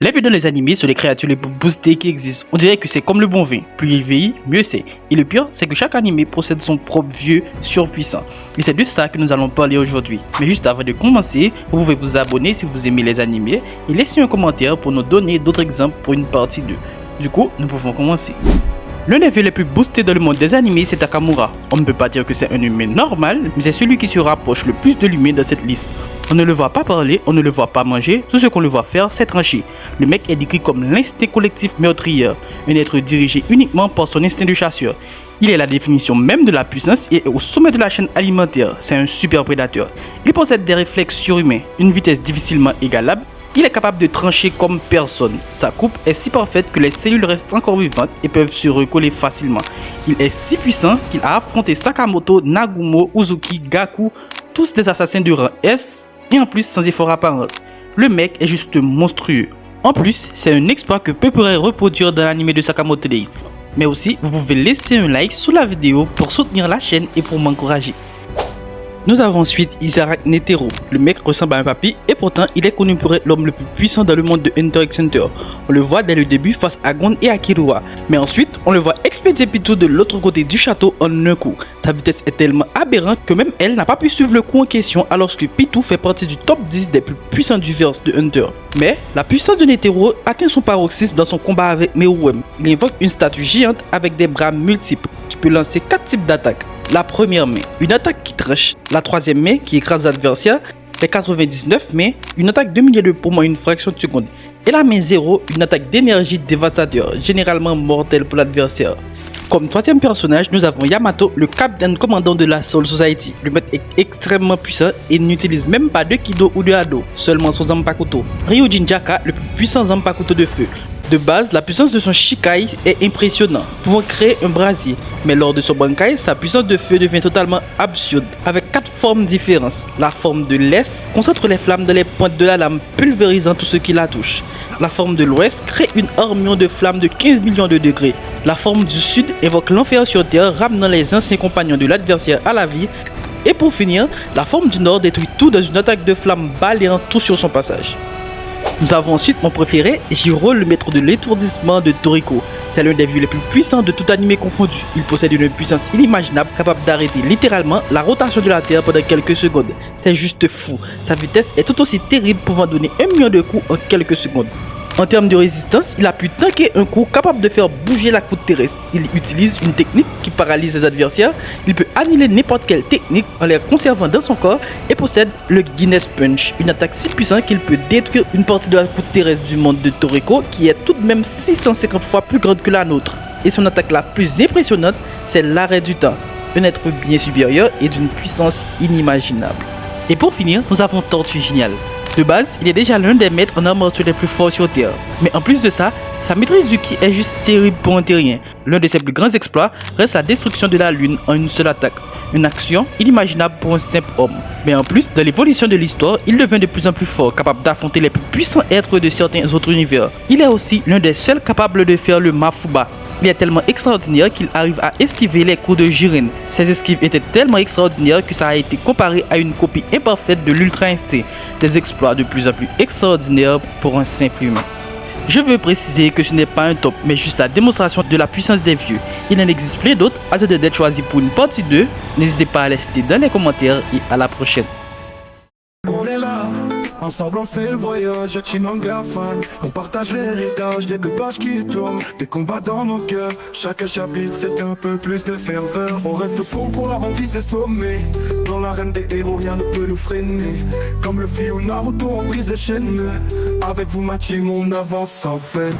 Les vues dans les animés sont les créatures les plus boostées qui existent. On dirait que c'est comme le bon vin. Plus il vieillit, mieux c'est. Et le pire, c'est que chaque animé possède son propre vieux surpuissant. Et c'est de ça que nous allons parler aujourd'hui. Mais juste avant de commencer, vous pouvez vous abonner si vous aimez les animés et laisser un commentaire pour nous donner d'autres exemples pour une partie 2. Du coup, nous pouvons commencer. L'un des vieux les plus boostés dans le monde des animés, c'est Takamura. On ne peut pas dire que c'est un humain normal, mais c'est celui qui se rapproche le plus de l'humain dans cette liste. On ne le voit pas parler, on ne le voit pas manger, tout ce qu'on le voit faire, c'est trancher. Le mec est décrit comme l'instinct collectif meurtrier, un être dirigé uniquement par son instinct de chasseur. Il est la définition même de la puissance et est au sommet de la chaîne alimentaire, c'est un super prédateur. Il possède des réflexes surhumains, une vitesse difficilement égalable. Il est capable de trancher comme personne. Sa coupe est si parfaite que les cellules restent encore vivantes et peuvent se recoller facilement. Il est si puissant qu'il a affronté Sakamoto, Nagumo, Uzuki, Gaku, tous des assassins de rang S et en plus sans effort apparent. Le mec est juste monstrueux. En plus, c'est un exploit que peu pourrait reproduire dans l'anime de Sakamoto Days. Mais aussi, vous pouvez laisser un like sous la vidéo pour soutenir la chaîne et pour m'encourager. Nous avons ensuite Isaac Netero. Le mec ressemble à un papy et pourtant il est connu pour être l'homme le plus puissant dans le monde de Hunter x Hunter. On le voit dès le début face à Gon et à Killua, mais ensuite on le voit expédier Pitou de l'autre côté du château en un coup. Sa vitesse est tellement aberrante que même elle n'a pas pu suivre le coup en question alors que Pitou fait partie du top 10 des plus puissants du verse de Hunter. Mais la puissance de Netero atteint son paroxysme dans son combat avec Meruem. Il invoque une statue géante avec des bras multiples qui peut lancer 4 types d'attaques. La première main, une attaque qui tranche. La troisième main qui écrase l'adversaire. Les 99 mains, une attaque de milliers de poumons en une fraction de seconde. Et la main 0, une attaque d'énergie dévastateur, généralement mortelle pour l'adversaire. Comme troisième personnage, nous avons Yamato, le capitaine commandant de la Soul Society. Le maître est extrêmement puissant et n'utilise même pas de Kido ou de Hado, seulement son Zanpakuto. Ryujin Jaka, le plus puissant Zanpakuto de feu. De base, la puissance de son Shikai est impressionnante, pouvant créer un brasier. Mais lors de son Bankai, sa puissance de feu devient totalement absurde, avec 4 formes différentes. La forme de l'Est concentre les flammes dans les pointes de la lame, pulvérisant tout ce qui la touche. La forme de l'Ouest crée une armure de flammes de 15 millions de degrés. La forme du Sud évoque l'enfer sur Terre, ramenant les anciens compagnons de l'adversaire à la vie. Et pour finir, la forme du Nord détruit tout dans une attaque de flammes balayant tout sur son passage. Nous avons ensuite mon préféré, Jiro, le maître de l'étourdissement de Toriko. C'est l'un des vieux les plus puissants de tout anime confondu. Il possède une puissance inimaginable capable d'arrêter littéralement la rotation de la Terre pendant quelques secondes. C'est juste fou. Sa vitesse est tout aussi terrible, pouvant donner 1 million de coups en quelques secondes. En termes de résistance, il a pu tanker un coup capable de faire bouger la croûte terrestre. Il utilise une technique qui paralyse ses adversaires. Il peut annuler n'importe quelle technique en les conservant dans son corps et possède le Guinness Punch, une attaque si puissante qu'il peut détruire une partie de la croûte terrestre du monde de Toriko qui est tout de même 650 fois plus grande que la nôtre. Et son attaque la plus impressionnante, c'est l'arrêt du temps, un être bien supérieur et d'une puissance inimaginable. Et pour finir, nous avons Tortue Géniale. De base, il est déjà l'un des maîtres en arts martiaux les plus forts sur Terre. Mais en plus de ça, sa maîtrise du ki est juste terrible pour un terrien. L'un de ses plus grands exploits reste la destruction de la Lune en une seule attaque. Une action inimaginable pour un simple homme. Mais en plus, dans l'évolution de l'histoire, il devient de plus en plus fort, capable d'affronter les plus puissants êtres de certains autres univers. Il est aussi l'un des seuls capables de faire le Mafuba. Il est tellement extraordinaire qu'il arrive à esquiver les coups de Jiren. Ses esquives étaient tellement extraordinaires que ça a été comparé à une copie imparfaite de l'Ultra Instinct. Des exploits de plus en plus extraordinaires pour un simple humain. Je veux préciser que ce n'est pas un top, mais juste la démonstration de la puissance des vieux. Il en existe plein d'autres, attendez d'être choisi pour une partie 2. N'hésitez pas à les citer dans les commentaires et à la prochaine. On est là, ensemble on fait le voyage, Chinanga fan. On partage l'héritage des deux pages qui tournent, des combats dans nos cœurs. Chaque chapitre c'est un peu plus de ferveur. On rêve de pouvoir, on vise les sommets. Dans l'arène des héros, rien ne peut nous freiner. Comme le fil ou Naruto, on brise les chaînes. Avec vous ma team, on avance sans peine.